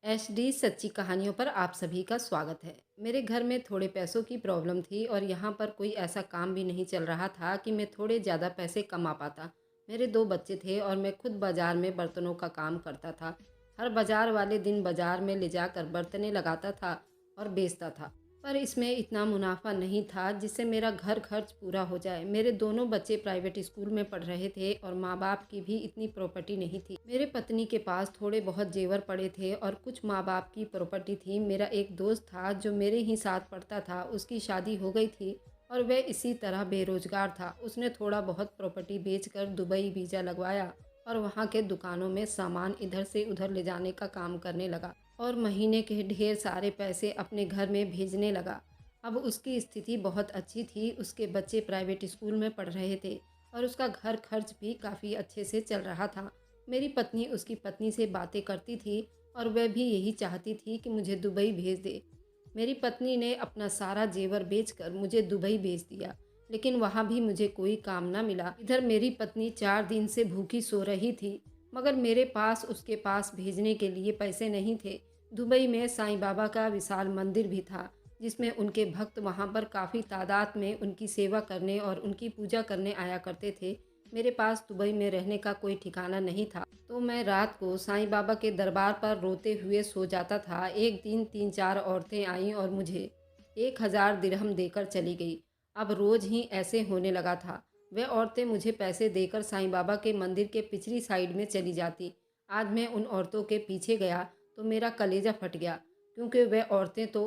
HD सच्ची कहानियों पर आप सभी का स्वागत है। मेरे घर में थोड़े पैसों की प्रॉब्लम थी और यहाँ पर कोई ऐसा काम भी नहीं चल रहा था कि मैं थोड़े ज़्यादा पैसे कमा पाता। मेरे दो बच्चे थे और मैं खुद बाजार में बर्तनों का काम करता था। हर बाजार वाले दिन बाजार में ले जाकर बर्तनें लगाता था और बेचता था। पर इसमें इतना मुनाफा नहीं था जिससे मेरा घर खर्च पूरा हो जाए। मेरे दोनों बच्चे प्राइवेट स्कूल में पढ़ रहे थे और माँ बाप की भी इतनी प्रॉपर्टी नहीं थी। मेरे पत्नी के पास थोड़े बहुत जेवर पड़े थे और कुछ माँ बाप की प्रॉपर्टी थी। मेरा एक दोस्त था जो मेरे ही साथ पढ़ता था, उसकी शादी हो गई थी और वह इसी तरह बेरोजगार था। उसने थोड़ा बहुत प्रॉपर्टी बेचकर दुबई वीज़ा लगवाया और वहाँ के दुकानों में सामान इधर से उधर ले जाने का काम करने लगा और महीने के ढेर सारे पैसे अपने घर में भेजने लगा। अब उसकी स्थिति बहुत अच्छी थी, उसके बच्चे प्राइवेट स्कूल में पढ़ रहे थे और उसका घर खर्च भी काफ़ी अच्छे से चल रहा था। मेरी पत्नी उसकी पत्नी से बातें करती थी और वह भी यही चाहती थी कि मुझे दुबई भेज दे। मेरी पत्नी ने अपना सारा जेवर बेचकर मुझे दुबई भेज दिया, लेकिन वहाँ भी मुझे कोई काम ना मिला। इधर मेरी पत्नी 4 दिन से भूखी सो रही थी, मगर मेरे पास उसके पास भेजने के लिए पैसे नहीं थे। दुबई में साईं बाबा का विशाल मंदिर भी था, जिसमें उनके भक्त वहाँ पर काफ़ी तादाद में उनकी सेवा करने और उनकी पूजा करने आया करते थे। मेरे पास दुबई में रहने का कोई ठिकाना नहीं था, तो मैं रात को साईं बाबा के दरबार पर रोते हुए सो जाता था। एक दिन 3-4 औरतें आईं और मुझे 1000 दिरहम देकर चली गई। अब रोज़ ही ऐसे होने लगा था। वह औरतें मुझे पैसे देकर साईं बाबा के मंदिर के पिछली साइड में चली जाती। आज मैं उन औरतों के पीछे गया तो मेरा कलेजा फट गया, क्योंकि वह औरतें तो।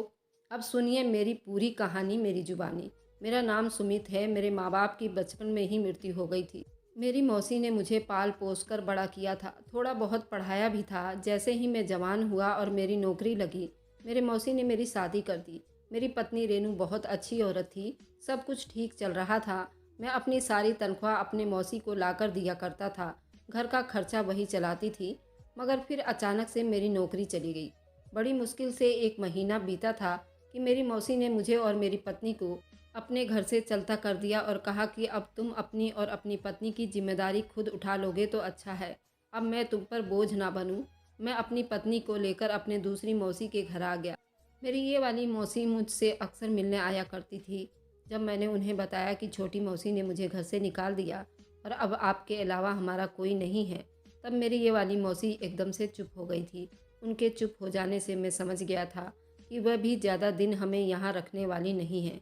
अब सुनिए मेरी पूरी कहानी मेरी जुबानी। मेरा नाम सुमित है। मेरे माँ बाप की बचपन में ही मृत्यु हो गई थी। मेरी मौसी ने मुझे पाल पोस कर बड़ा किया था, थोड़ा बहुत पढ़ाया भी था। जैसे ही मैं जवान हुआ और मेरी नौकरी लगी, मेरे मौसी ने मेरी शादी कर दी। मेरी पत्नी रेनू बहुत अच्छी औरत थी, सब कुछ ठीक चल रहा था। मैं अपनी सारी तनख्वाह अपने मौसी को लाकर दिया करता था, घर का खर्चा वही चलाती थी। मगर फिर अचानक से मेरी नौकरी चली गई। बड़ी मुश्किल से एक महीना बीता था कि मेरी मौसी ने मुझे और मेरी पत्नी को अपने घर से चलता कर दिया और कहा कि अब तुम अपनी और अपनी पत्नी की जिम्मेदारी खुद उठा लोगे तो अच्छा है। अब मैं तुम पर बोझ ना बनूं। मैं अपनी पत्नी को लेकर अपने दूसरी मौसी के घर आ गया। मेरी ये वाली मौसी मुझसे अक्सर मिलने आया करती थी। जब मैंने उन्हें बताया कि छोटी मौसी ने मुझे घर से निकाल दिया और अब आपके अलावा हमारा कोई नहीं है, तब मेरी ये वाली मौसी एकदम से चुप हो गई थी। उनके चुप हो जाने से मैं समझ गया था कि वह भी ज़्यादा दिन हमें यहाँ रखने वाली नहीं है।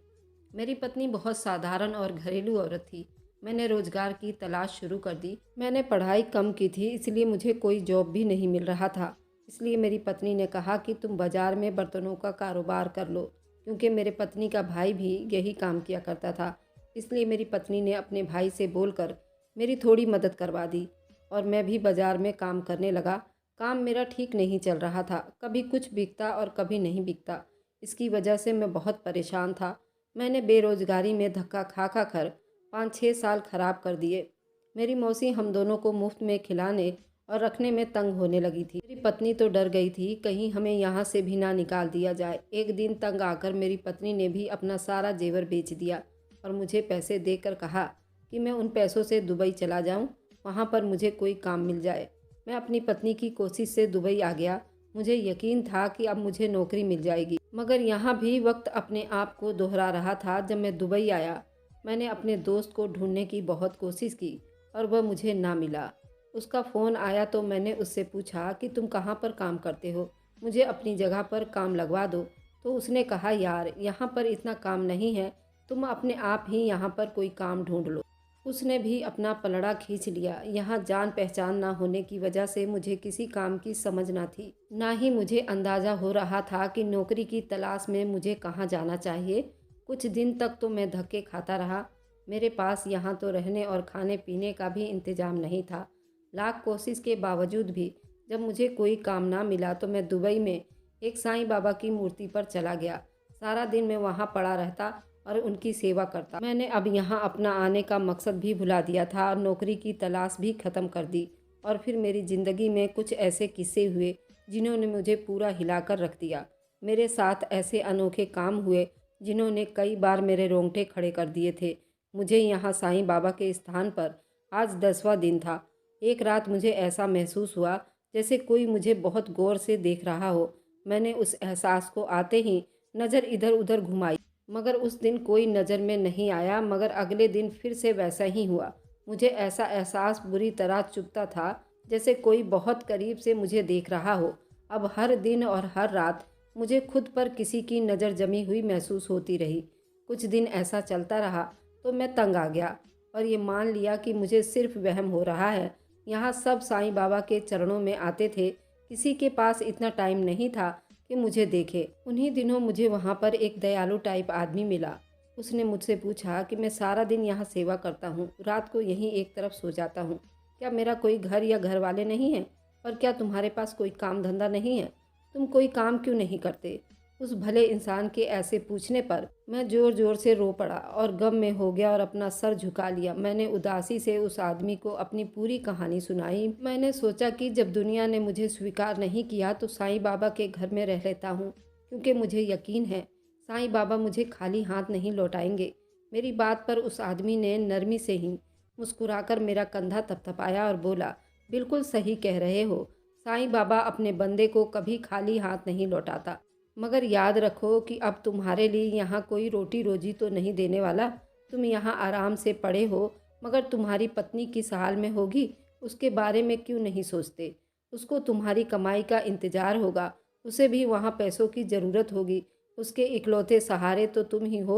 मेरी पत्नी बहुत साधारण और घरेलू औरत थी। मैंने रोज़गार की तलाश शुरू कर दी। मैंने पढ़ाई कम की थी, इसलिए मुझे कोई जॉब भी नहीं मिल रहा था। इसलिए मेरी पत्नी ने कहा कि तुम बाज़ार में बर्तनों का कारोबार कर लो, क्योंकि मेरे पत्नी का भाई भी यही काम किया करता था। इसलिए मेरी पत्नी ने अपने भाई से बोलकर मेरी थोड़ी मदद करवा दी और मैं भी बाज़ार में काम करने लगा। काम मेरा ठीक नहीं चल रहा था, कभी कुछ बिकता और कभी नहीं बिकता। इसकी वजह से मैं बहुत परेशान था। मैंने बेरोज़गारी में धक्का खा खा कर 5-6 साल खराब कर दिए। मेरी मौसी हम दोनों को मुफ्त में खिलाने और रखने में तंग होने लगी थी। मेरी पत्नी तो डर गई थी कहीं हमें यहाँ से भी ना निकाल दिया जाए। एक दिन तंग आकर मेरी पत्नी ने भी अपना सारा जेवर बेच दिया और मुझे पैसे देकर कहा कि मैं उन पैसों से दुबई चला जाऊँ, वहाँ पर मुझे कोई काम मिल जाए। मैं अपनी पत्नी की कोशिश से दुबई आ गया। मुझे यकीन था कि अब मुझे नौकरी मिल जाएगी, मगर यहाँ भी वक्त अपने आप को दोहरा रहा था। जब मैं दुबई आया, मैंने अपने दोस्त को ढूंढने की बहुत कोशिश की और वह मुझे ना मिला। उसका फ़ोन आया तो मैंने उससे पूछा कि तुम कहाँ पर काम करते हो, मुझे अपनी जगह पर काम लगवा दो। तो उसने कहा, यार यहाँ पर इतना काम नहीं है, तुम अपने आप ही यहाँ पर कोई काम ढूंढ लो। उसने भी अपना पलड़ा खींच लिया। यहाँ जान पहचान ना होने की वजह से मुझे किसी काम की समझ ना थी, ना ही मुझे अंदाज़ा हो रहा था कि नौकरी की तलाश में मुझे कहाँ जाना चाहिए। कुछ दिन तक तो मैं धक्के खाता रहा। मेरे पास यहाँ तो रहने और खाने पीने का भी इंतज़ाम नहीं था। लाख कोशिश के बावजूद भी जब मुझे कोई काम ना मिला तो मैं दुबई में एक साईं बाबा की मूर्ति पर चला गया। सारा दिन मैं वहाँ पड़ा रहता और उनकी सेवा करता। मैंने अब यहाँ अपना आने का मकसद भी भुला दिया था और नौकरी की तलाश भी ख़त्म कर दी। और फिर मेरी ज़िंदगी में कुछ ऐसे किस्से हुए जिन्होंने मुझे पूरा हिलाकर रख दिया। मेरे साथ ऐसे अनोखे काम हुए जिन्होंने कई बार मेरे रोंगटे खड़े कर दिए थे। मुझे यहाँ साईं बाबा के स्थान पर आज 10वां दिन था। एक रात मुझे ऐसा महसूस हुआ जैसे कोई मुझे बहुत गौर से देख रहा हो। मैंने उस एहसास को आते ही नज़र इधर-उधर घुमाई, मगर उस दिन कोई नज़र में नहीं आया। मगर अगले दिन फिर से वैसा ही हुआ। मुझे ऐसा एहसास बुरी तरह चुभता था, जैसे कोई बहुत करीब से मुझे देख रहा हो। अब हर दिन और हर रात मुझे खुद पर किसी की नज़र जमी हुई महसूस होती रही। कुछ दिन ऐसा चलता रहा तो मैं तंग आ गया और ये मान लिया कि मुझे सिर्फ वहम हो रहा है। यहाँ सब साईं बाबा के चरणों में आते थे, किसी के पास इतना टाइम नहीं था कि मुझे देखे। उन्हीं दिनों मुझे वहाँ पर एक दयालु टाइप आदमी मिला। उसने मुझसे पूछा कि मैं सारा दिन यहाँ सेवा करता हूँ, रात को यहीं एक तरफ सो जाता हूँ, क्या मेरा कोई घर या घर वाले नहीं हैं? और क्या तुम्हारे पास कोई काम धंधा नहीं है? तुम कोई काम क्यों नहीं करते? उस भले इंसान के ऐसे पूछने पर मैं ज़ोर ज़ोर से रो पड़ा और गम में हो गया और अपना सर झुका लिया। मैंने उदासी से उस आदमी को अपनी पूरी कहानी सुनाई। मैंने सोचा कि जब दुनिया ने मुझे स्वीकार नहीं किया तो साईं बाबा के घर में रह लेता हूँ, क्योंकि मुझे यकीन है साईं बाबा मुझे खाली हाथ नहीं लौटाएंगे। मेरी बात पर उस आदमी ने नरमी से ही मुस्कुराकर मेरा कंधा थपथपाया और बोला, बिल्कुल सही कह रहे हो, साईं बाबा अपने बंदे को कभी खाली हाथ नहीं लौटाता। मगर याद रखो कि अब तुम्हारे लिए यहाँ कोई रोटी रोजी तो नहीं देने वाला। तुम यहाँ आराम से पड़े हो, मगर तुम्हारी पत्नी किस हाल में होगी उसके बारे में क्यों नहीं सोचते? उसको तुम्हारी कमाई का इंतज़ार होगा, उसे भी वहाँ पैसों की ज़रूरत होगी। उसके इकलौते सहारे तो तुम ही हो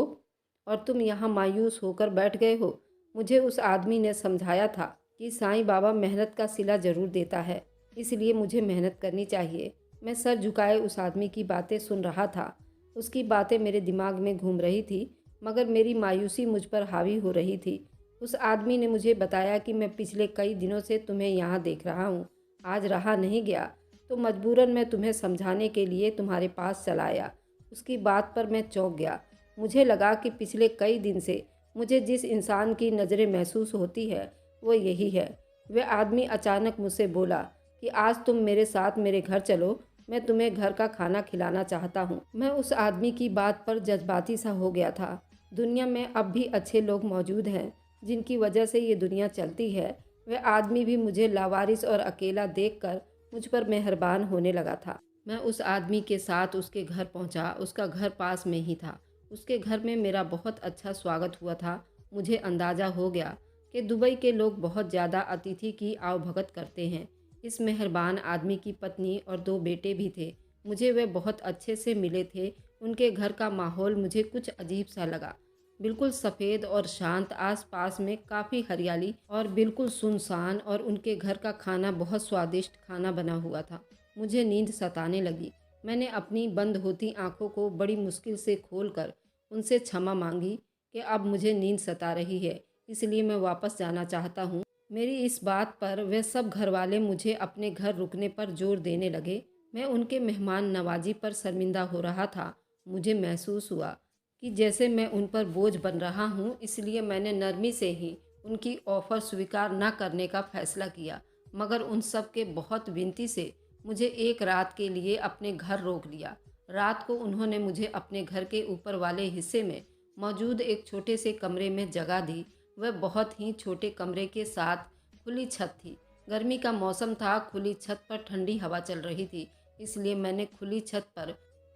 और तुम यहाँ मायूस होकर बैठ गए हो। मुझे उस आदमी ने समझाया था कि साईं बाबा मेहनत का सिला ज़रूर देता है, इसलिए मुझे मेहनत करनी चाहिए। मैं सर झुकाए उस आदमी की बातें सुन रहा था। उसकी बातें मेरे दिमाग में घूम रही थी, मगर मेरी मायूसी मुझ पर हावी हो रही थी। उस आदमी ने मुझे बताया कि मैं पिछले कई दिनों से तुम्हें यहाँ देख रहा हूँ। आज रहा नहीं गया तो मजबूरन मैं तुम्हें समझाने के लिए तुम्हारे पास चला आया। उसकी बात पर मैं चौंक गया। मुझे लगा कि पिछले कई दिन से मुझे जिस इंसान की नज़रें महसूस होती है वो यही है। वह आदमी अचानक मुझसे बोला कि आज तुम मेरे साथ मेरे घर चलो, मैं तुम्हें घर का खाना खिलाना चाहता हूँ। मैं उस आदमी की बात पर जज्बाती सा हो गया था। दुनिया में अब भी अच्छे लोग मौजूद हैं जिनकी वजह से ये दुनिया चलती है। वह आदमी भी मुझे लावारिस और अकेला देखकर मुझ पर मेहरबान होने लगा था। मैं उस आदमी के साथ उसके घर पहुंचा। उसका घर पास में ही था। उसके घर में मेरा बहुत अच्छा स्वागत हुआ था। मुझे अंदाज़ा हो गया कि दुबई के लोग बहुत ज़्यादा अतिथि की आवभगत करते हैं। इस मेहरबान आदमी की पत्नी और दो बेटे भी थे। मुझे वे बहुत अच्छे से मिले थे। उनके घर का माहौल मुझे कुछ अजीब सा लगा। बिल्कुल सफ़ेद और शांत, आसपास में काफ़ी हरियाली और बिल्कुल सुनसान, और उनके घर का खाना बहुत स्वादिष्ट खाना बना हुआ था। मुझे नींद सताने लगी। मैंने अपनी बंद होती आंखों को बड़ी मुश्किल से खोलकर उनसे क्षमा मांगी कि अब मुझे नींद सता रही है, इसलिए मैं वापस जाना चाहता हूँ। मेरी इस बात पर वे सब घरवाले मुझे अपने घर रुकने पर जोर देने लगे। मैं उनके मेहमान नवाजी पर शर्मिंदा हो रहा था। मुझे महसूस हुआ कि जैसे मैं उन पर बोझ बन रहा हूँ, इसलिए मैंने नरमी से ही उनकी ऑफ़र स्वीकार न करने का फ़ैसला किया। मगर उन सब के बहुत विनती से मुझे एक रात के लिए अपने घर रोक लिया। रात को उन्होंने मुझे अपने घर के ऊपर वाले हिस्से में मौजूद एक छोटे से कमरे में जगह दी। वह बहुत ही छोटे कमरे के साथ खुली छत थी। गर्मी का मौसम था। खुली छत पर ठंडी हवा चल रही थी, इसलिए मैंने खुली छत पर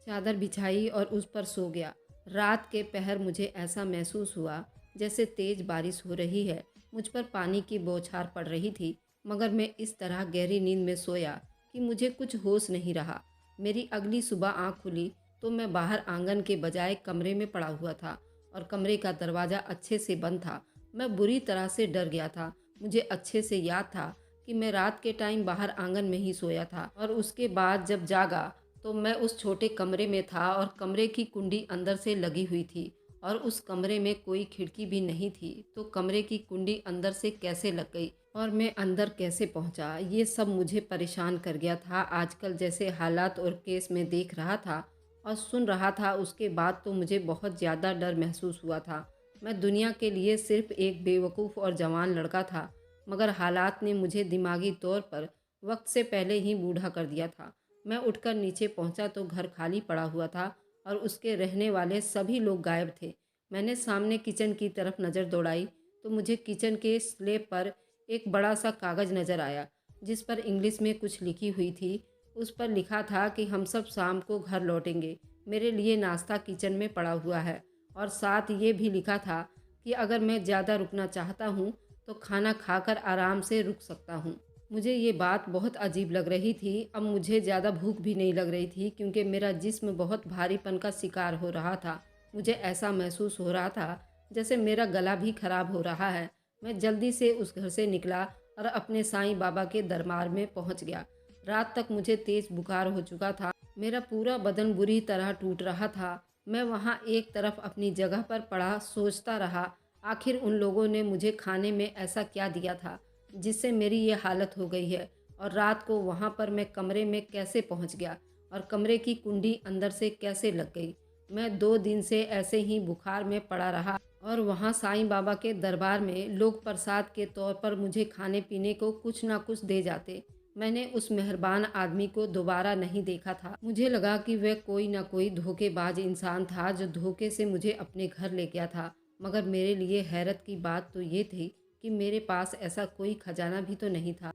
चादर बिछाई और उस पर सो गया। रात के पहर मुझे ऐसा महसूस हुआ जैसे तेज बारिश हो रही है। मुझ पर पानी की बौछार पड़ रही थी, मगर मैं इस तरह गहरी नींद में सोया कि मुझे कुछ होश नहीं रहा। मेरी अगली सुबह आँख खुली तो मैं बाहर आंगन के बजाय कमरे में पड़ा हुआ था और कमरे का दरवाज़ा अच्छे से बंद था। मैं बुरी तरह से डर गया था। मुझे अच्छे से याद था कि मैं रात के टाइम बाहर आंगन में ही सोया था और उसके बाद जब जागा तो मैं उस छोटे कमरे में था और कमरे की कुंडी अंदर से लगी हुई थी और उस कमरे में कोई खिड़की भी नहीं थी। तो कमरे की कुंडी अंदर से कैसे लग गई और मैं अंदर कैसे पहुंचा, ये सब मुझे परेशान कर गया था। आजकल जैसे हालात और केस में देख रहा था और सुन रहा था, उसके बाद तो मुझे बहुत ज़्यादा डर महसूस हुआ था। मैं दुनिया के लिए सिर्फ एक बेवकूफ़ और जवान लड़का था, मगर हालात ने मुझे दिमागी तौर पर वक्त से पहले ही बूढ़ा कर दिया था। मैं उठकर नीचे पहुंचा तो घर खाली पड़ा हुआ था और उसके रहने वाले सभी लोग गायब थे। मैंने सामने किचन की तरफ नज़र दौड़ाई तो मुझे किचन के स्लैब पर एक बड़ा सा कागज़ नज़र आया। जिस पर इंग्लिश में कुछ लिखी हुई थी। उस पर लिखा था कि हम सब शाम को घर लौटेंगे। मेरे लिए नाश्ता किचन में पड़ा हुआ है और साथ ये भी लिखा था कि अगर मैं ज़्यादा रुकना चाहता हूँ तो खाना खाकर आराम से रुक सकता हूँ। मुझे ये बात बहुत अजीब लग रही थी। अब मुझे ज़्यादा भूख भी नहीं लग रही थी क्योंकि मेरा जिस्म बहुत भारीपन का शिकार हो रहा था। मुझे ऐसा महसूस हो रहा था जैसे मेरा गला भी खराब हो रहा है। मैं जल्दी से उस घर से निकला और अपने साईं बाबा के दरबार में पहुंच गया। रात तक मुझे तेज बुखार हो चुका था। मेरा पूरा बदन बुरी तरह टूट रहा था। मैं वहां एक तरफ अपनी जगह पर पड़ा सोचता रहा, आखिर उन लोगों ने मुझे खाने में ऐसा क्या दिया था जिससे मेरी ये हालत हो गई है। और रात को वहां पर मैं कमरे में कैसे पहुंच गया और कमरे की कुंडी अंदर से कैसे लग गई। मैं 2 दिन से ऐसे ही बुखार में पड़ा रहा और वहाँ साईं बाबा के दरबार में लोग प्रसाद के तौर पर मुझे खाने पीने को कुछ ना कुछ दे जाते। मैंने उस मेहरबान आदमी को दोबारा नहीं देखा था। मुझे लगा कि वह कोई ना कोई धोखेबाज इंसान था जो धोखे से मुझे अपने घर ले गया था। मगर मेरे लिए हैरत की बात तो ये थी कि मेरे पास ऐसा कोई खजाना भी तो नहीं था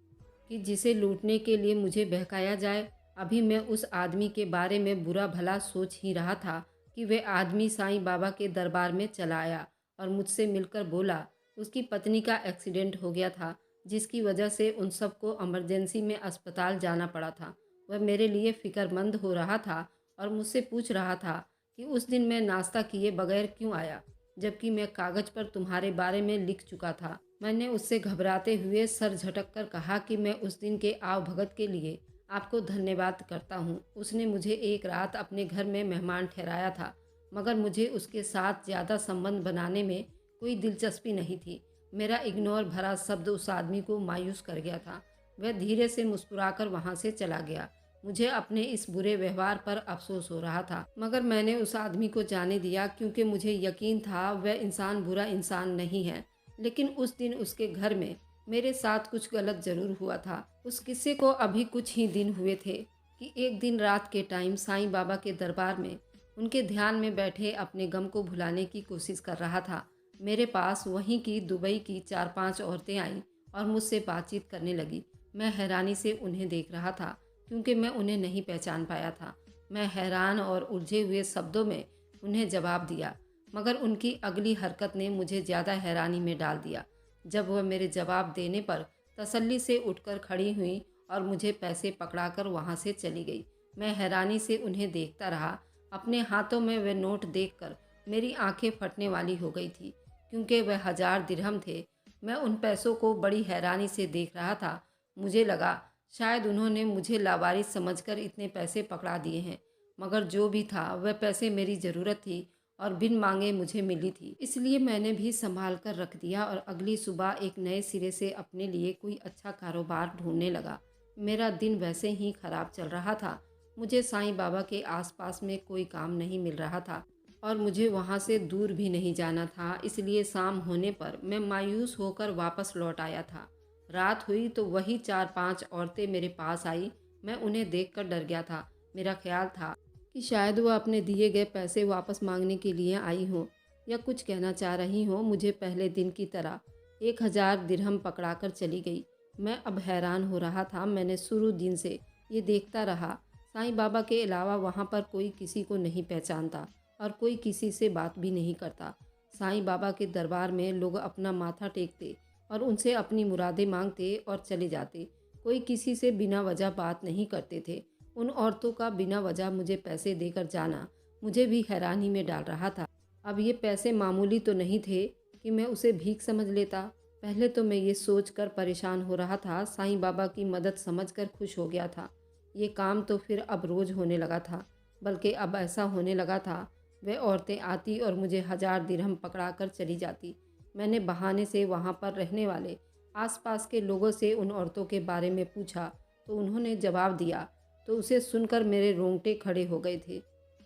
कि जिसे लूटने के लिए मुझे बहकाया जाए। अभी मैं उस आदमी के बारे में बुरा भला सोच ही रहा था कि वह आदमी साईं बाबा के दरबार में चला आया और मुझसे मिलकर बोला उसकी पत्नी का एक्सीडेंट हो गया था जिसकी वजह से उन सबको इमरजेंसी में अस्पताल जाना पड़ा था। वह मेरे लिए फ़िक्रमंद हो रहा था और मुझसे पूछ रहा था कि उस दिन मैं नाश्ता किए बगैर क्यों आया, जबकि मैं कागज़ पर तुम्हारे बारे में लिख चुका था। मैंने उससे घबराते हुए सर झटक कर कहा कि मैं उस दिन के आवभगत के लिए आपको धन्यवाद करता हूँ। उसने मुझे एक रात अपने घर में मेहमान ठहराया था, मगर मुझे उसके साथ ज़्यादा संबंध बनाने में कोई दिलचस्पी नहीं थी। मेरा इग्नोर भरा शब्द उस आदमी को मायूस कर गया था। वह धीरे से मुस्कुराकर वहाँ से चला गया। मुझे अपने इस बुरे व्यवहार पर अफसोस हो रहा था, मगर मैंने उस आदमी को जाने दिया क्योंकि मुझे यकीन था वह इंसान बुरा इंसान नहीं है। लेकिन उस दिन उसके घर में मेरे साथ कुछ गलत ज़रूर हुआ था। उस किस्से को अभी कुछ ही दिन हुए थे कि एक दिन रात के टाइम साईं बाबा के दरबार में उनके ध्यान में बैठे अपने गम को भुलाने की कोशिश कर रहा था। मेरे पास वहीं की दुबई की 4-5 औरतें आईं और मुझसे बातचीत करने लगी। मैं हैरानी से उन्हें देख रहा था क्योंकि मैं उन्हें नहीं पहचान पाया था। मैं हैरान और उलझे हुए शब्दों में उन्हें जवाब दिया, मगर उनकी अगली हरकत ने मुझे ज़्यादा हैरानी में डाल दिया। जब वह मेरे जवाब देने पर तसल्ली से उठकर खड़ी हुई और मुझे पैसे पकड़ाकर वहाँ से चली गई। मैं हैरानी से उन्हें देखता रहा। अपने हाथों में वे नोट देखकर मेरी आंखें फटने वाली हो गई थी क्योंकि वह 1000 दिरहम थे। मैं उन पैसों को बड़ी हैरानी से देख रहा था। मुझे लगा शायद उन्होंने मुझे लावारिस समझकर इतने पैसे पकड़ा दिए हैं, मगर जो भी था वह पैसे मेरी ज़रूरत थी और बिन मांगे मुझे मिली थी, इसलिए मैंने भी संभाल कर रख दिया और अगली सुबह एक नए सिरे से अपने लिए कोई अच्छा कारोबार ढूंढने लगा। मेरा दिन वैसे ही खराब चल रहा था। मुझे साईं बाबा के आसपास में कोई काम नहीं मिल रहा था और मुझे वहाँ से दूर भी नहीं जाना था, इसलिए शाम होने पर मैं मायूस होकर वापस लौट आया था। रात हुई तो वही 4-5 औरतें मेरे पास आई। मैं उन्हें देखकर डर गया था। मेरा ख्याल था कि शायद वह अपने दिए गए पैसे वापस मांगने के लिए आई हो या कुछ कहना चाह रही हो। मुझे पहले दिन की तरह 1000 दिरहम पकड़ाकर चली गई। मैं अब हैरान हो रहा था। मैंने शुरू दिन से ये देखता रहा, साईं बाबा के अलावा वहाँ पर कोई किसी को नहीं पहचानता और कोई किसी से बात भी नहीं करता। साईं बाबा के दरबार में लोग अपना माथा टेकते और उनसे अपनी मुरादें मांगते और चले जाते। कोई किसी से बिना वजह बात नहीं करते थे। उन औरतों का बिना वजह मुझे पैसे देकर जाना मुझे भी हैरानी में डाल रहा था। अब ये पैसे मामूली तो नहीं थे कि मैं उसे भीख समझ लेता। पहले तो मैं ये सोचकर परेशान हो रहा था, साईं बाबा की मदद समझकर खुश हो गया था। ये काम तो फिर अब रोज़ होने लगा था, बल्कि अब ऐसा होने लगा था वह औरतें आती और मुझे 1000 दिरहम पकड़ा कर चली जाती। मैंने बहाने से वहाँ पर रहने वाले आसपास के लोगों से उन औरतों के बारे में पूछा तो उन्होंने जवाब दिया, तो उसे सुनकर मेरे रोंगटे खड़े हो गए थे।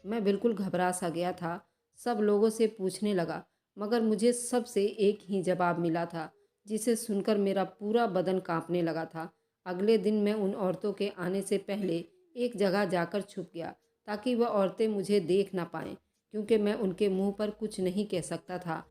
मैं बिल्कुल घबरा सा गया था। सब लोगों से पूछने लगा, मगर मुझे सबसे एक ही जवाब मिला था जिसे सुनकर मेरा पूरा बदन कांपने लगा था। अगले दिन मैं उन औरतों के आने से पहले एक जगह जाकर छुप गया ताकि वह औरतें मुझे देख ना पाएं, क्योंकि मैं उनके मुंह पर कुछ नहीं कह सकता था।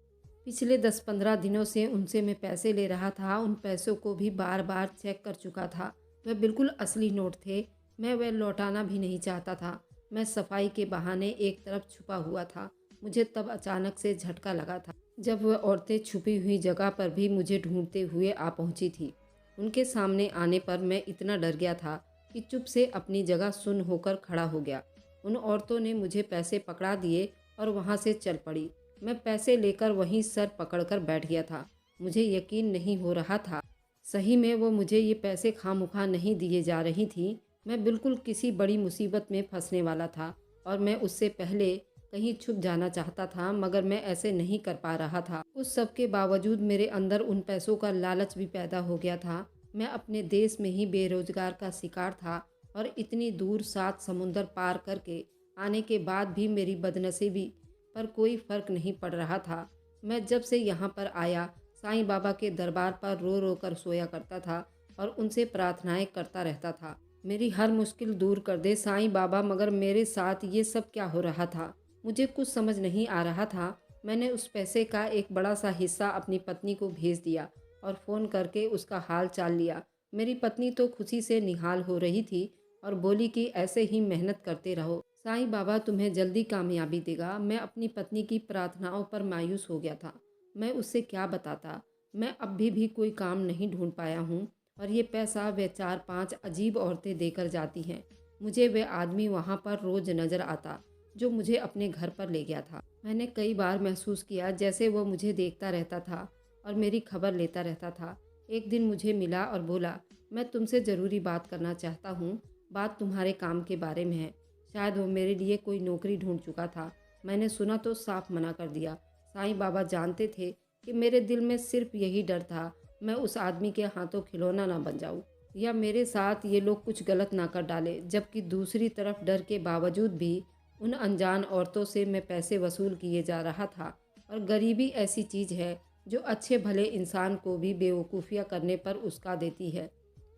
पिछले 10-15 दिनों से उनसे मैं पैसे ले रहा था, उन पैसों को भी बार-बार चेक कर चुका था। वह बिल्कुल असली नोट थे, मैं वह लौटाना भी नहीं चाहता था। मैं सफाई के बहाने एक तरफ छुपा हुआ था। मुझे तब अचानक से झटका लगा था, जब वह औरतें छुपी हुई जगह पर भी मुझे ढूंढते हुए आ पहुंची थी। उनके सामने आने पर मैं इतना डर गया था कि चुप से अपनी जगह सुन्न होकर खड़ा हो गया। उन औरतों ने मुझे पैसे पकड़ा दिए और वहां से चल पड़ी। मैं पैसे लेकर वहीं सर पकड़कर बैठ गया था। मुझे यकीन नहीं हो रहा था, सही में वो मुझे ये पैसे खामखा नहीं दिए जा रही थी। मैं बिल्कुल किसी बड़ी मुसीबत में फंसने वाला था और मैं उससे पहले कहीं छुप जाना चाहता था, मगर मैं ऐसे नहीं कर पा रहा था। उस सब के बावजूद मेरे अंदर उन पैसों का लालच भी पैदा हो गया था। मैं अपने देश में ही बेरोजगार का शिकार था और इतनी दूर 7 समुंदर पार करके आने के बाद भी मेरी बदनसीबी पर कोई फर्क नहीं पड़ रहा था। मैं जब से यहाँ पर आया, साईं बाबा के दरबार पर रो रो कर सोया करता था और उनसे प्रार्थनाएं करता रहता था, मेरी हर मुश्किल दूर कर दे साईं बाबा। मगर मेरे साथ ये सब क्या हो रहा था, मुझे कुछ समझ नहीं आ रहा था। मैंने उस पैसे का एक बड़ा सा हिस्सा अपनी पत्नी को भेज दिया और फ़ोन करके उसका हाल चाल लिया। मेरी पत्नी तो खुशी से निहाल हो रही थी और बोली कि ऐसे ही मेहनत करते रहो, साईं बाबा तुम्हें जल्दी कामयाबी देगा। मैं अपनी पत्नी की प्रार्थनाओं पर मायूस हो गया था। मैं उससे क्या बताता। मैं अब भी कोई काम नहीं ढूंढ पाया हूँ और ये पैसा वे 4-5 अजीब औरतें देकर जाती हैं। मुझे वे आदमी वहाँ पर रोज़ नज़र आता जो मुझे अपने घर पर ले गया था। मैंने कई बार महसूस किया जैसे वो मुझे देखता रहता था और मेरी खबर लेता रहता था। एक दिन मुझे मिला और बोला, मैं तुमसे ज़रूरी बात करना चाहता हूँ। बात तुम्हारे काम के बारे में है। शायद वो मेरे लिए कोई नौकरी ढूंढ चुका था। मैंने सुना तो साफ मना कर दिया। साईं बाबा जानते थे कि मेरे दिल में सिर्फ यही डर था, मैं उस आदमी के हाथों खिलौना ना बन जाऊं या मेरे साथ ये लोग कुछ गलत ना कर डाले। जबकि दूसरी तरफ डर के बावजूद भी उन अनजान औरतों से मैं पैसे वसूल किए जा रहा था। और गरीबी ऐसी चीज़ है जो अच्छे भले इंसान को भी बेवकूफ़ियाँ करने पर उकसा देती है।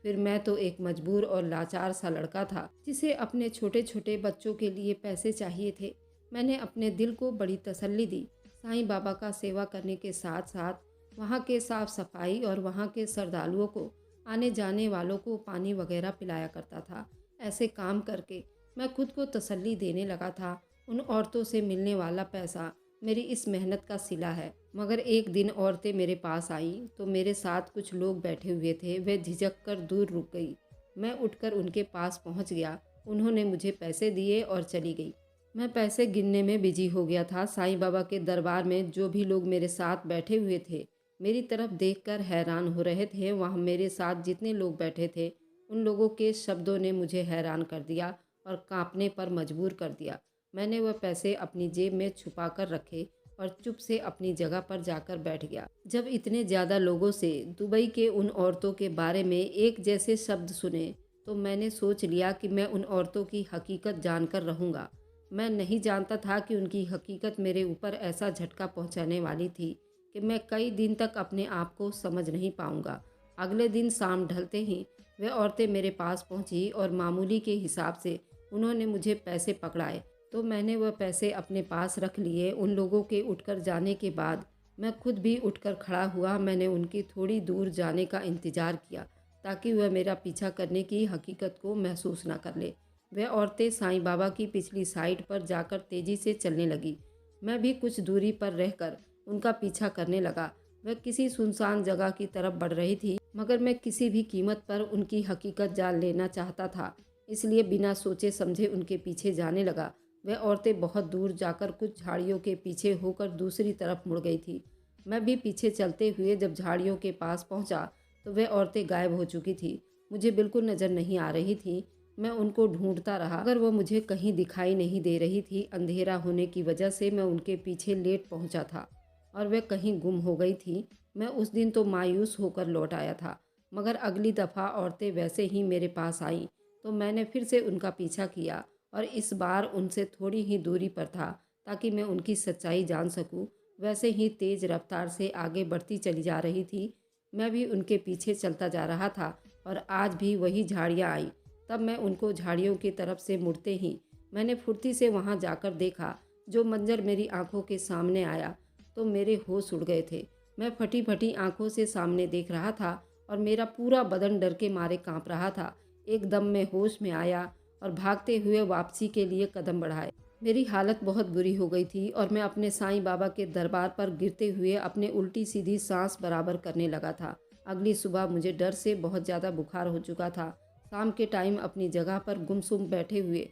फिर मैं तो एक मजबूर और लाचार सा लड़का था जिसे अपने छोटे छोटे बच्चों के लिए पैसे चाहिए थे। मैंने अपने दिल को बड़ी तसल्ली दी। साईं बाबा का सेवा करने के साथ साथ वहाँ के साफ सफाई और वहाँ के श्रद्धालुओं को, आने जाने वालों को पानी वगैरह पिलाया करता था। ऐसे काम करके मैं खुद को तसल्ली देने लगा था। उन औरतों से मिलने वाला पैसा मेरी इस मेहनत का सिला है। मगर एक दिन औरतें मेरे पास आईं तो मेरे साथ कुछ लोग बैठे हुए थे। वे झिझक कर दूर रुक गई। मैं उठकर उनके पास पहुंच गया। उन्होंने मुझे पैसे दिए और चली गई। मैं पैसे गिनने में बिजी हो गया था। साईं बाबा के दरबार में जो भी लोग मेरे साथ बैठे हुए थे मेरी तरफ देखकर हैरान हो रहे थे। वहाँ मेरे साथ जितने लोग बैठे थे उन लोगों के शब्दों ने मुझे हैरान कर दिया और कांपने पर मजबूर कर दिया। मैंने वह पैसे अपनी जेब में छुपा कर रखे और चुप से अपनी जगह पर जाकर बैठ गया। जब इतने ज़्यादा लोगों से दुबई के उन औरतों के बारे में एक जैसे शब्द सुने तो मैंने सोच लिया कि मैं उन औरतों की हकीकत जानकर रहूँगा। मैं नहीं जानता था कि उनकी हकीकत मेरे ऊपर ऐसा झटका पहुँचाने वाली थी कि मैं कई दिन तक अपने आप को समझ नहीं पाऊँगा। अगले दिन शाम ढलते ही वे औरतें मेरे पास पहुँची और मामूली के हिसाब से उन्होंने मुझे पैसे पकड़ाए तो मैंने वह पैसे अपने पास रख लिए। उन लोगों के उठकर जाने के बाद मैं खुद भी उठकर खड़ा हुआ। मैंने उनकी थोड़ी दूर जाने का इंतज़ार किया ताकि वह मेरा पीछा करने की हकीकत को महसूस ना कर ले। वह औरतें साईं बाबा की पिछली साइड पर जाकर तेज़ी से चलने लगी। मैं भी कुछ दूरी पर रहकर उनका पीछा करने लगा। वह किसी सुनसान जगह की तरफ बढ़ रही थी, मगर मैं किसी भी कीमत पर उनकी हकीकत जान लेना चाहता था, इसलिए बिना सोचे समझे उनके पीछे जाने लगा। वह औरतें बहुत दूर जाकर कुछ झाड़ियों के पीछे होकर दूसरी तरफ मुड़ गई थी। मैं भी पीछे चलते हुए जब झाड़ियों के पास पहुंचा तो वह औरतें गायब हो चुकी थी। मुझे बिल्कुल नज़र नहीं आ रही थी। मैं उनको ढूंढता रहा मगर वो मुझे कहीं दिखाई नहीं दे रही थी। अंधेरा होने की वजह से मैं उनके पीछे लेट पहुंचा था और वह कहीं गुम हो गई थी। मैं उस दिन तो मायूस होकर लौट आया था, मगर अगली दफ़ा औरतें वैसे ही मेरे पास आईं तो मैंने फिर से उनका पीछा किया और इस बार उनसे थोड़ी ही दूरी पर था ताकि मैं उनकी सच्चाई जान सकूं। वैसे ही तेज़ रफ्तार से आगे बढ़ती चली जा रही थी। मैं भी उनके पीछे चलता जा रहा था और आज भी वही झाड़ियाँ आई। तब मैं उनको झाड़ियों की तरफ से मुड़ते ही मैंने फुर्ती से वहाँ जाकर देखा। जो मंजर मेरी आंखों के सामने आया तो मेरे होश उड़ गए थे। मैं फटी फटी आंखों से सामने देख रहा था और मेरा पूरा बदन डर के मारे कांप रहा था। एकदम मैं होश में आया और भागते हुए वापसी के लिए कदम बढ़ाए। मेरी हालत बहुत बुरी हो गई थी और मैं अपने साईं बाबा के दरबार पर गिरते हुए अपने उल्टी सीधी सांस बराबर करने लगा था। अगली सुबह मुझे डर से बहुत ज़्यादा बुखार हो चुका था। शाम के टाइम अपनी जगह पर गुमसुम बैठे हुए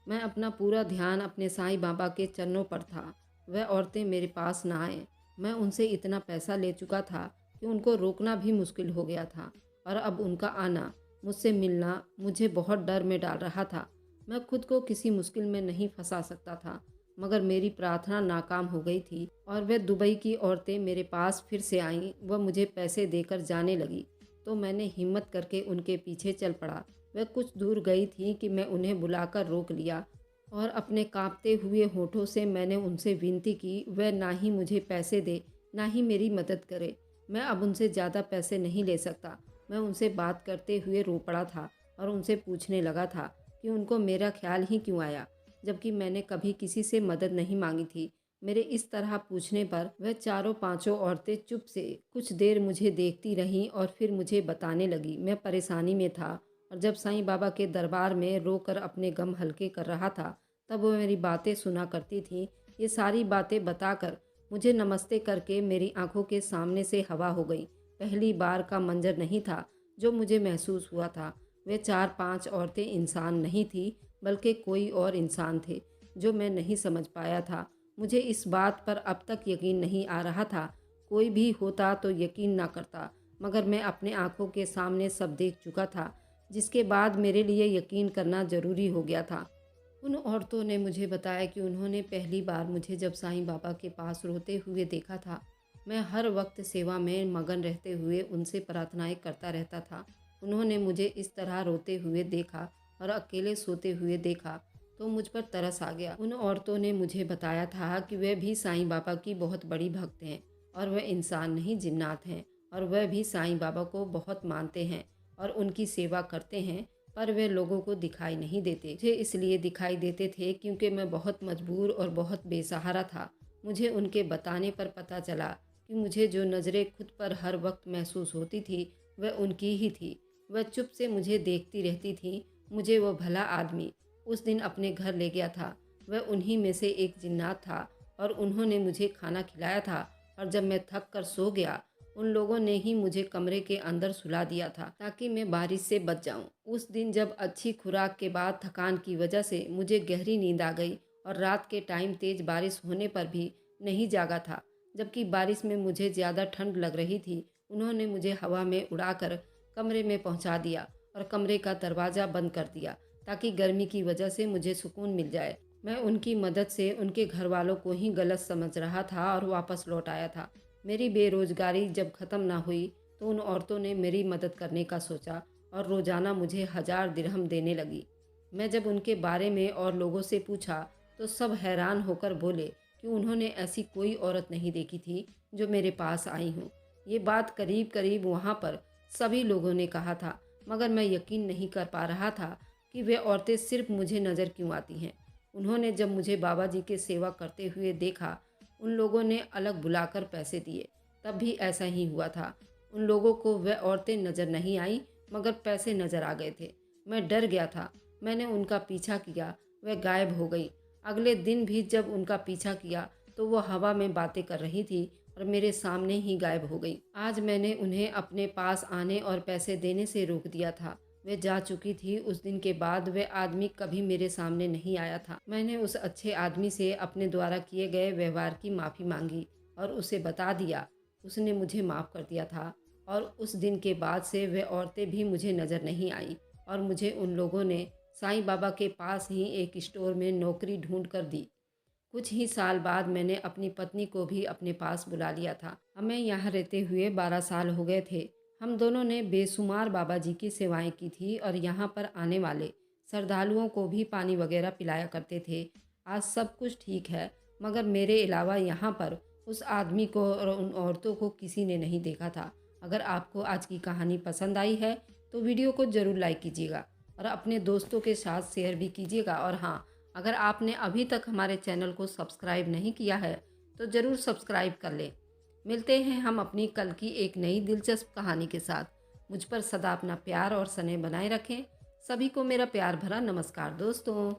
मैं अपना पूरा ध्यान अपने साईं बाबा के चरणों पर था। वह औरतें मेरे पास ना आए। मैं उनसे इतना पैसा ले चुका था कि उनको रोकना भी मुश्किल हो गया था और अब उनका आना, मुझसे मिलना मुझे बहुत डर में डाल रहा था। मैं खुद को किसी मुश्किल में नहीं फंसा सकता था, मगर मेरी प्रार्थना नाकाम हो गई थी और वह दुबई की औरतें मेरे पास फिर से आईं। वह मुझे पैसे देकर जाने लगी तो मैंने हिम्मत करके उनके पीछे चल पड़ा। वह कुछ दूर गई थी कि मैं उन्हें बुलाकर रोक लिया और अपने कांपते हुए होठों से मैंने उनसे विनती की वह ना ही मुझे पैसे दे, ना ही मेरी मदद करे। मैं अब उनसे ज़्यादा पैसे नहीं ले सकता। मैं उनसे बात करते हुए रो पड़ा था और उनसे पूछने लगा था कि उनको मेरा ख्याल ही क्यों आया, जबकि मैंने कभी किसी से मदद नहीं मांगी थी। मेरे इस तरह पूछने पर वह चारों पांचों औरतें चुप से कुछ देर मुझे देखती रहीं और फिर मुझे बताने लगी। मैं परेशानी में था और जब साईं बाबा के दरबार में रोकर अपने गम हल्के कर रहा था, तब वो मेरी बातें सुना करती थीं। ये सारी बातें बताकर मुझे नमस्ते करके मेरी आंखों के सामने से हवा हो गई। पहली बार का मंजर नहीं था जो मुझे महसूस हुआ था। वे 4-5 औरतें इंसान नहीं थी, बल्कि कोई और इंसान थे जो मैं नहीं समझ पाया था। मुझे इस बात पर अब तक यकीन नहीं आ रहा था। कोई भी होता तो यकीन ना करता, मगर मैं अपने आंखों के सामने सब देख चुका था, जिसके बाद मेरे लिए यकीन करना ज़रूरी हो गया था। उन औरतों ने मुझे बताया कि उन्होंने पहली बार मुझे जब साईं बाबा के पास रोते हुए देखा था। मैं हर वक्त सेवा में मगन रहते हुए उनसे प्रार्थनाएं करता रहता था। उन्होंने मुझे इस तरह रोते हुए देखा और अकेले सोते हुए देखा तो मुझ पर तरस आ गया। उन औरतों ने मुझे बताया था कि वह भी साईं बाबा की बहुत बड़ी भक्त हैं और वह इंसान नहीं जिन्नात हैं और वह भी साईं बाबा को बहुत मानते हैं और उनकी सेवा करते हैं, पर वे लोगों को दिखाई नहीं देते। मुझे इसलिए दिखाई देते थे क्योंकि मैं बहुत मजबूर और बहुत बेसहारा था। मुझे उनके बताने पर पता चला कि मुझे जो नज़रें खुद पर हर वक्त महसूस होती थी वह उनकी ही थी। वह चुप से मुझे देखती रहती थी। मुझे वो भला आदमी उस दिन अपने घर ले गया था। वह उन्हीं में से एक जिन्नात था और उन्होंने मुझे खाना खिलाया था और जब मैं थक कर सो गया, उन लोगों ने ही मुझे कमरे के अंदर सुला दिया था ताकि मैं बारिश से बच जाऊं। उस दिन जब अच्छी खुराक के बाद थकान की वजह से मुझे गहरी नींद आ गई और रात के टाइम तेज बारिश होने पर भी नहीं जागा था, जबकि बारिश में मुझे ज़्यादा ठंड लग रही थी। उन्होंने मुझे हवा में उड़ाकर कमरे में पहुंचा दिया और कमरे का दरवाज़ा बंद कर दिया ताकि गर्मी की वजह से मुझे सुकून मिल जाए। मैं उनकी मदद से उनके घर वालों को ही गलत समझ रहा था और वापस लौट आया था। मेरी बेरोजगारी जब ख़त्म ना हुई तो उन औरतों ने मेरी मदद करने का सोचा और रोज़ाना मुझे 1000 दिरहम देने लगी। मैं जब उनके बारे में और लोगों से पूछा तो सब हैरान होकर बोले कि उन्होंने ऐसी कोई औरत नहीं देखी थी जो मेरे पास आई हूँ। ये बात करीब करीब वहाँ पर सभी लोगों ने कहा था, मगर मैं यकीन नहीं कर पा रहा था कि वे औरतें सिर्फ मुझे नज़र क्यों आती हैं। उन्होंने जब मुझे बाबा जी के सेवा करते हुए देखा, उन लोगों ने अलग बुलाकर पैसे दिए। तब भी ऐसा ही हुआ था। उन लोगों को वह औरतें नज़र नहीं आई, मगर पैसे नज़र आ गए थे। मैं डर गया था। मैंने उनका पीछा किया, वह गायब हो गई। अगले दिन भी जब उनका पीछा किया तो वह हवा में बातें कर रही थी और मेरे सामने ही गायब हो गई। आज मैंने उन्हें अपने पास आने और पैसे देने से रोक दिया था। वे जा चुकी थी। उस दिन के बाद वह आदमी कभी मेरे सामने नहीं आया था। मैंने उस अच्छे आदमी से अपने द्वारा किए गए व्यवहार की माफ़ी मांगी और उसे बता दिया। उसने मुझे माफ़ कर दिया था और उस दिन के बाद से वह औरतें भी मुझे नज़र नहीं आई और मुझे उन लोगों ने साईं बाबा के पास ही एक स्टोर में नौकरी ढूंढ कर दी। कुछ ही साल बाद मैंने अपनी पत्नी को भी अपने पास बुला लिया था। हमें यहाँ रहते हुए 12 साल हो गए थे। हम दोनों ने बेशुमार बाबा जी की सेवाएं की थी और यहाँ पर आने वाले श्रद्धालुओं को भी पानी वगैरह पिलाया करते थे। आज सब कुछ ठीक है, मगर मेरे अलावा यहाँ पर उस आदमी को और उन औरतों को किसी ने नहीं देखा था। अगर आपको आज की कहानी पसंद आई है तो वीडियो को ज़रूर लाइक कीजिएगा और अपने दोस्तों के साथ शेयर भी कीजिएगा। और हाँ, अगर आपने अभी तक हमारे चैनल को सब्सक्राइब नहीं किया है तो ज़रूर सब्सक्राइब कर लें। मिलते हैं हम अपनी कल की एक नई दिलचस्प कहानी के साथ। मुझ पर सदा अपना प्यार और स्नेह बनाए रखें। सभी को मेरा प्यार भरा नमस्कार दोस्तों।